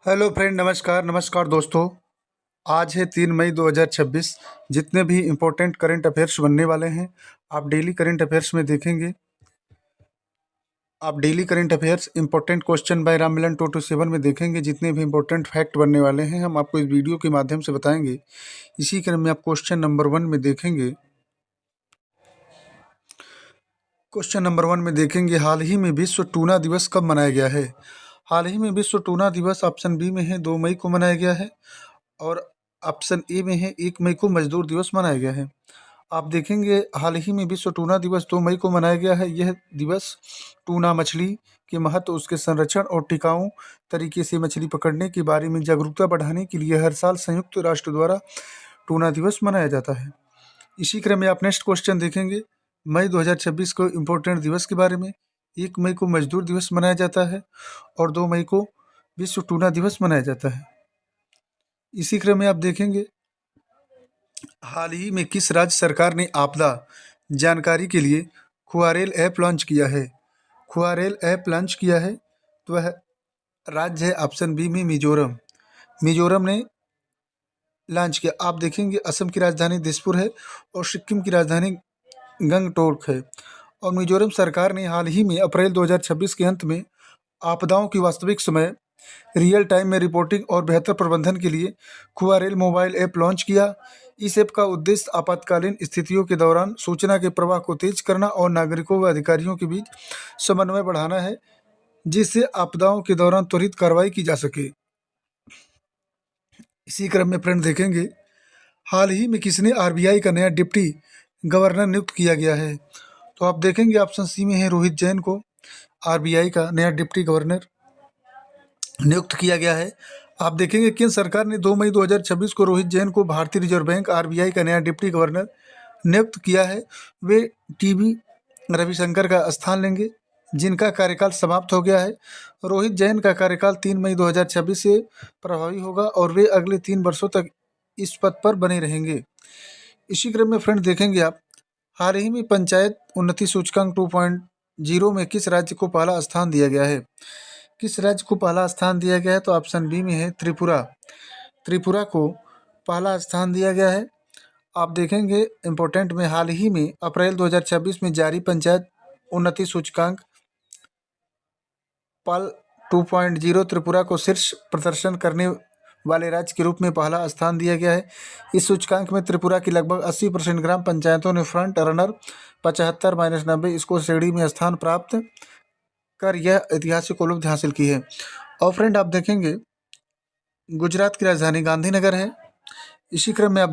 Hello friend, नमस्कार नमस्कार दोस्तों। आज है 3 मई 2026। जितने भी इम्पोर्टेंट करंट अफेयर्स बनने वाले हैं, आप डेली करंट अफेयर्स में देखेंगे। आप daily current affairs important question by Rammilan 227 में देखेंगे। जितने भी इम्पोर्टेंट फैक्ट बनने वाले हैं, हम आपको इस वीडियो के माध्यम से बताएंगे। इसी क्रम में आप क्वेश्चन नंबर 1 में देखेंगे। क्वेश्चन नंबर 1 में देखेंगे, हाल ही में विश्व टूना दिवस कब मनाया गया है? हाल ही में विश्व टूना दिवस ऑप्शन बी में है 2 मई को मनाया गया है, और ऑप्शन ए में है 1 मई को मजदूर दिवस मनाया गया है। आप देखेंगे हाल ही में विश्व टूना दिवस 2 मई को मनाया गया है। यह दिवस टूना मछली के महत्व, उसके संरक्षण और टिकाऊ तरीके से मछली पकड़ने के बारे में जागरूकता बढ़ाने के लिए हर साल संयुक्त राष्ट्र द्वारा टूना दिवस मनाया जाता है। इसी क्रम में आप नेक्स्ट क्वेश्चन देखेंगे, मई 2026 को इम्पोर्टेंट दिवस के बारे में। 1 मई को मजदूर दिवस मनाया जाता है और 2 मई को विश्व टूना दिवस मनाया जाता है। इसी क्रम में आप देखेंगे, हाल ही में किस राज्य सरकार ने आपदा जानकारी के लिए खुआरेल ऐप लॉन्च किया है? खुआरेल ऐप लॉन्च किया है तो वह राज्य है ऑप्शन बी में मिजोरम। मिजोरम ने लॉन्च किया। आप देखेंगे असम की राजधानी दिसपुर है और सिक्किम की राजधानी गंगटोक है। और मिजोरम सरकार ने हाल ही में अप्रैल 2026 के अंत में आपदाओं की वास्तविक समय रियल टाइम में रिपोर्टिंग और बेहतर प्रबंधन के लिए खुआरेल मोबाइल ऐप लॉन्च किया। इस ऐप का उद्देश्य आपातकालीन स्थितियों के दौरान सूचना के प्रवाह को तेज करना और नागरिकों व अधिकारियों के बीच समन्वय बढ़ाना है, जिससे आपदाओं के दौरान त्वरित कार्रवाई की जा सके। इसी क्रम में फ्रेंड देखेंगे, हाल ही में किसने आरबीआई का नया डिप्टी गवर्नर नियुक्त किया गया है? तो आप देखेंगे ऑप्शन सी में है रोहित जैन को आरबीआई का नया डिप्टी गवर्नर नियुक्त किया गया है। आप देखेंगे केंद्र सरकार ने 2 मई 2026 को रोहित जैन को भारतीय रिजर्व बैंक आरबीआई का नया डिप्टी गवर्नर नियुक्त किया है। वे टीबी रविशंकर का स्थान लेंगे, जिनका कार्यकाल समाप्त हो गया है। रोहित जैन का कार्यकाल 3 मई 2026 से प्रभावी होगा और वे अगले 3 वर्षों तक इस पद पर बने रहेंगे। इसी क्रम में फ्रेंड देखेंगे आप, हाल ही में पंचायत उन्नति सूचकांक 2.0 में किस राज्य को पहला स्थान दिया गया है? किस राज्य को पहला स्थान दिया गया है? तो ऑप्शन बी में है त्रिपुरा। त्रिपुरा को पहला स्थान दिया गया है। आप देखेंगे इम्पोर्टेंट में, हाल ही में अप्रैल 2026 में जारी पंचायत उन्नति सूचकांक पल 2.0 त्रिपुरा को शीर्ष प्रदर्शन करने वाले राज्य के रूप में पहला स्थान दिया गया है। इस सूचकांक में त्रिपुरा की लगभग 80% ग्राम पंचायतों ने फ्रंट रनर 75-90 स्कोर श्रेणी में स्थान प्राप्त कर यह ऐतिहासिक उपलब्धि हासिल की है। और फ्रेंड आप देखेंगे, गुजरात की राजधानी गांधीनगर है। इसी क्रम में आप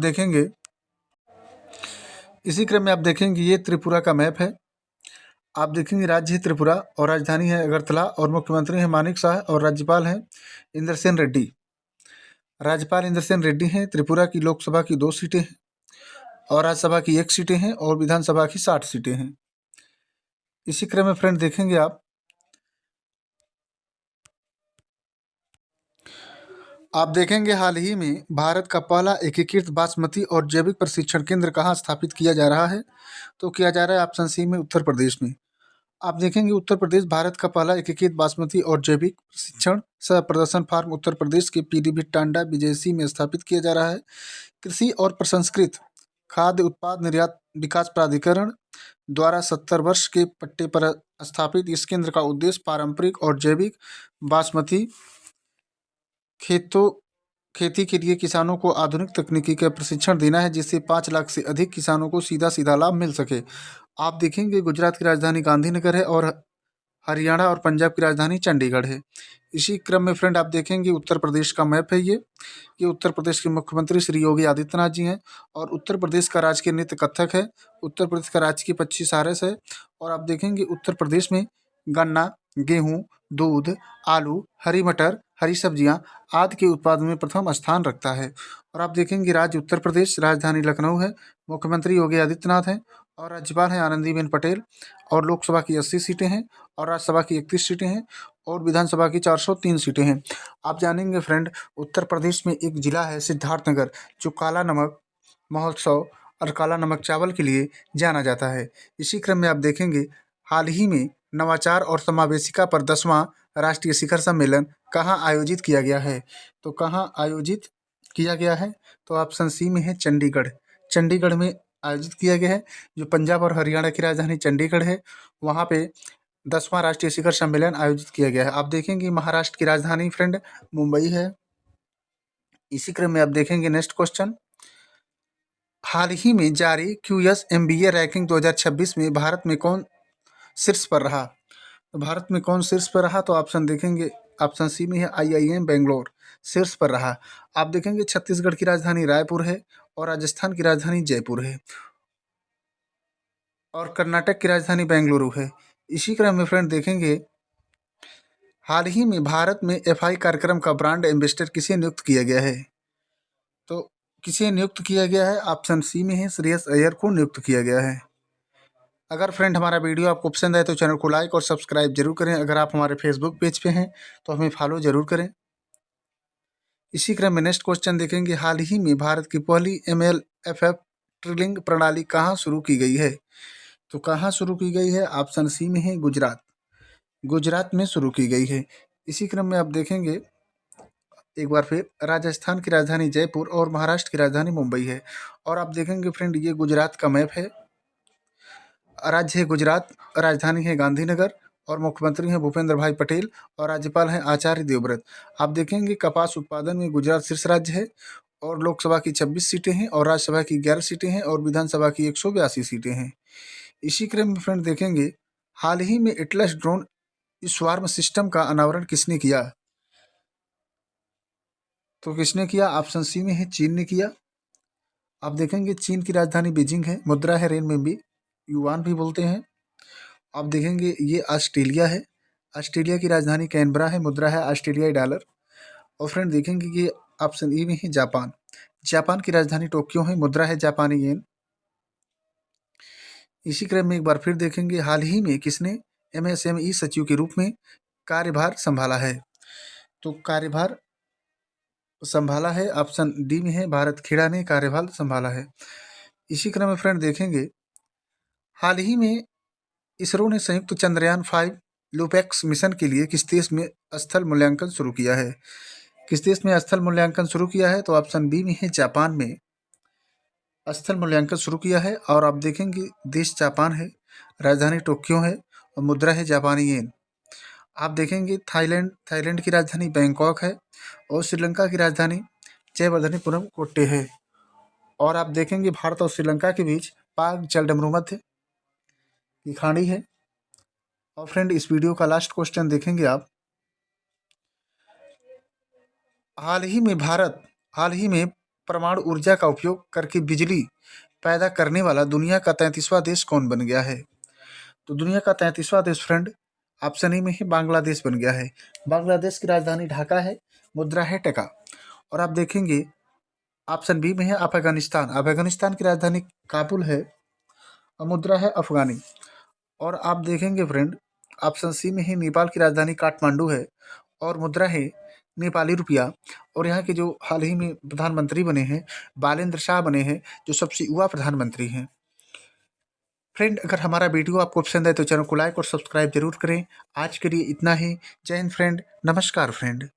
देखेंगे ये त्रिपुरा का मैप है। आप देखेंगे राज्य है त्रिपुरा और राजधानी है अगरतला और मुख्यमंत्री हैं मानिक शाह और राज्यपाल हैं इंद्रसेन रेड्डी। राज्यपाल इंद्रसेन रेड्डी हैं। त्रिपुरा की लोकसभा की 2 सीटें हैं और राज्यसभा की 1 सीटें हैं और विधानसभा की 60 सीटें हैं। इसी क्रम में फ्रेंड देखेंगे आप देखेंगे हाल ही में भारत का पहला एकीकृत बासमती और जैविक प्रशिक्षण केंद्र कहाँ स्थापित किया जा रहा है? तो किया जा रहा है ऑप्शन सी में उत्तर प्रदेश में। आप देखेंगे उत्तर प्रदेश भारत का पहला एकीकृत बासमती और जैविक प्रशिक्षण सह प्रदर्शन फार्म उत्तर प्रदेश के पीलीभीत टांडा बीजेसी में स्थापित किया जा रहा है। कृषि और प्रसंस्कृत खाद्य उत्पाद निर्यात विकास प्राधिकरण द्वारा 70 वर्ष के पट्टे पर स्थापित इस केंद्र का उद्देश्य पारंपरिक और जैविक बासमती खेती के लिए किसानों को आधुनिक तकनीकी का प्रशिक्षण देना है, जिससे 5 लाख से अधिक किसानों को सीधा सीधा लाभ मिल सके। आप देखेंगे गुजरात की राजधानी गांधीनगर है और हरियाणा और पंजाब की राजधानी चंडीगढ़ है। इसी क्रम में फ्रेंड आप देखेंगे उत्तर प्रदेश का मैप है ये उत्तर प्रदेश के मुख्यमंत्री श्री योगी आदित्यनाथ जी हैं और उत्तर प्रदेश का राजकीय नृत्य कथक है। उत्तर प्रदेश का राजकीय पक्षी सारस है। और आप देखेंगे उत्तर प्रदेश में गन्ना, गेहूँ, दूध, आलू, हरी मटर, हरी सब्जियां आदि के उत्पादन में प्रथम स्थान रखता है। और आप देखेंगे राज्य उत्तर प्रदेश, राजधानी लखनऊ है, मुख्यमंत्री योगी आदित्यनाथ हैं और राज्यपाल हैं आनंदीबेन पटेल। और लोकसभा की 80 सीटें हैं और राज्यसभा की 31 सीटें हैं और विधानसभा की 403 सीटें हैं। आप जानेंगे फ्रेंड, उत्तर प्रदेश में एक जिला है सिद्धार्थनगर, जो काला नमक महोत्सव और काला नमक चावल के लिए जाना जाता है। इसी क्रम में आप देखेंगे हाल ही में नवाचार और समावेशिता पर 10वां राष्ट्रीय शिखर सम्मेलन कहाँ आयोजित किया गया है? तो कहाँ आयोजित किया गया है? तो ऑप्शन सी में है चंडीगढ़। चंडीगढ़ में आयोजित किया गया है। जो पंजाब और हरियाणा की राजधानी चंडीगढ़ है, वहाँ पे 10वां राष्ट्रीय शिखर सम्मेलन आयोजित किया गया है। आप देखेंगे महाराष्ट्र की राजधानी फ्रेंड मुंबई है। इसी क्रम में आप देखेंगे नेक्स्ट क्वेश्चन, हाल ही में जारी क्यूएस एमबीए रैंकिंग 2026 में भारत में कौन शीर्ष पर रहा? तो भारत में कौन शीर्ष पर रहा? तो ऑप्शन देखेंगे, ऑप्शन सी में है आईआईएम बेंगलोर शीर्ष पर रहा। आप देखेंगे छत्तीसगढ़ की राजधानी रायपुर है और राजस्थान की राजधानी जयपुर है और कर्नाटक की राजधानी बेंगलुरु है। इसी क्रम में फ्रेंड देखेंगे, हाल ही में भारत में एफआई कार्यक्रम का ब्रांड एम्बेसडर किसे नियुक्त किया गया है? तो किसे नियुक्त किया गया है? ऑप्शन सी में है श्रेयस अय्यर को नियुक्त किया गया है। अगर फ्रेंड हमारा वीडियो आपको पसंद आए तो चैनल को लाइक और सब्सक्राइब जरूर करें। अगर आप हमारे फेसबुक पेज पे हैं तो हमें फॉलो जरूर करें। इसी क्रम में नेक्स्ट क्वेश्चन देखेंगे, हाल ही में भारत की पहली MLFF ड्रिलिंग प्रणाली कहाँ शुरू की गई है? तो कहाँ शुरू की गई है? ऑप्शन सी में है गुजरात। गुजरात में शुरू की गई है। इसी क्रम में आप देखेंगे एक बार फिर, राजस्थान की राजधानी जयपुर और महाराष्ट्र की राजधानी मुंबई है। और आप देखेंगे फ्रेंड, ये गुजरात का मैप है। राज्य है गुजरात, राजधानी है गांधीनगर और मुख्यमंत्री हैं भूपेंद्र भाई पटेल और राज्यपाल हैं आचार्य देवव्रत। आप देखेंगे कपास उत्पादन में गुजरात शीर्ष राज्य है और लोकसभा की 26 सीटें हैं और राज्यसभा की 11 सीटें हैं और विधानसभा की 182 सीटें हैं। इसी क्रम में फ्रेंड देखेंगे, हाल ही में एटलस ड्रोन स्वार्म सिस्टम का अनावरण किसने किया? तो किसने किया? ऑप्शन सी में है चीन ने किया। आप देखेंगे चीन की राजधानी बीजिंग है, मुद्रा है रेनमिनबी, युआन भी बोलते हैं। आप देखेंगे ये ऑस्ट्रेलिया है, ऑस्ट्रेलिया की राजधानी कैनबरा है, मुद्रा है ऑस्ट्रेलियाई डॉलर। और फ्रेंड देखेंगे ये ऑप्शन ई में है जापान, जापान की राजधानी टोक्यो है, मुद्रा है जापानी येन। इसी क्रम में एक बार फिर देखेंगे, हाल ही में किसने MSME सचिव के रूप में कार्यभार संभाला है? तो कार्यभार संभाला है, ऑप्शन डी में है भारत खेड़ा ने कार्यभार संभाला है। इसी क्रम में फ्रेंड देखेंगे, हाल ही में इसरो ने संयुक्त चंद्रयान 5 लूपैक्स मिशन के लिए किस देश में स्थल मूल्यांकन शुरू किया है? किस देश में स्थल मूल्यांकन शुरू किया है? तो ऑप्शन बी में है जापान में स्थल मूल्यांकन शुरू किया है। और आप देखेंगे देश जापान है, राजधानी टोक्यो है और मुद्रा है जापानी येन। आप देखेंगे थाईलैंड की राजधानी बैंकॉक है और श्रीलंका की राजधानी जयवर्धनीपुरम कोट्टे है। और आप देखेंगे भारत और श्रीलंका के बीच पाक जलडमरू मध्य की खाड़ी है। और फ्रेंड इस वीडियो का लास्ट क्वेश्चन देखेंगे आप, हाल ही में परमाणु ऊर्जा का उपयोग करके बिजली पैदा करने वाला दुनिया का 33वां देश कौन बन गया है? तो दुनिया का 33वां देश फ्रेंड ऑप्शन ए में ही बांग्लादेश बन गया है। बांग्लादेश की राजधानी ढाका है, मुद्रा है टका। और आप देखेंगे ऑप्शन बी में है अफगानिस्तान, अफगानिस्तान की राजधानी काबुल है और मुद्रा है अफगानी। और आप देखेंगे फ्रेंड ऑप्शन सी में ही नेपाल की राजधानी काठमांडू है और मुद्रा है नेपाली रुपया। और यहाँ के जो हाल ही में प्रधानमंत्री बने हैं बालेंद्र शाह बने हैं, जो सबसे युवा प्रधानमंत्री हैं। फ्रेंड अगर हमारा वीडियो आपको पसंद है तो चैनल को लाइक और सब्सक्राइब जरूर करें। आज के लिए इतना ही। जय हिंद फ्रेंड, नमस्कार फ्रेंड।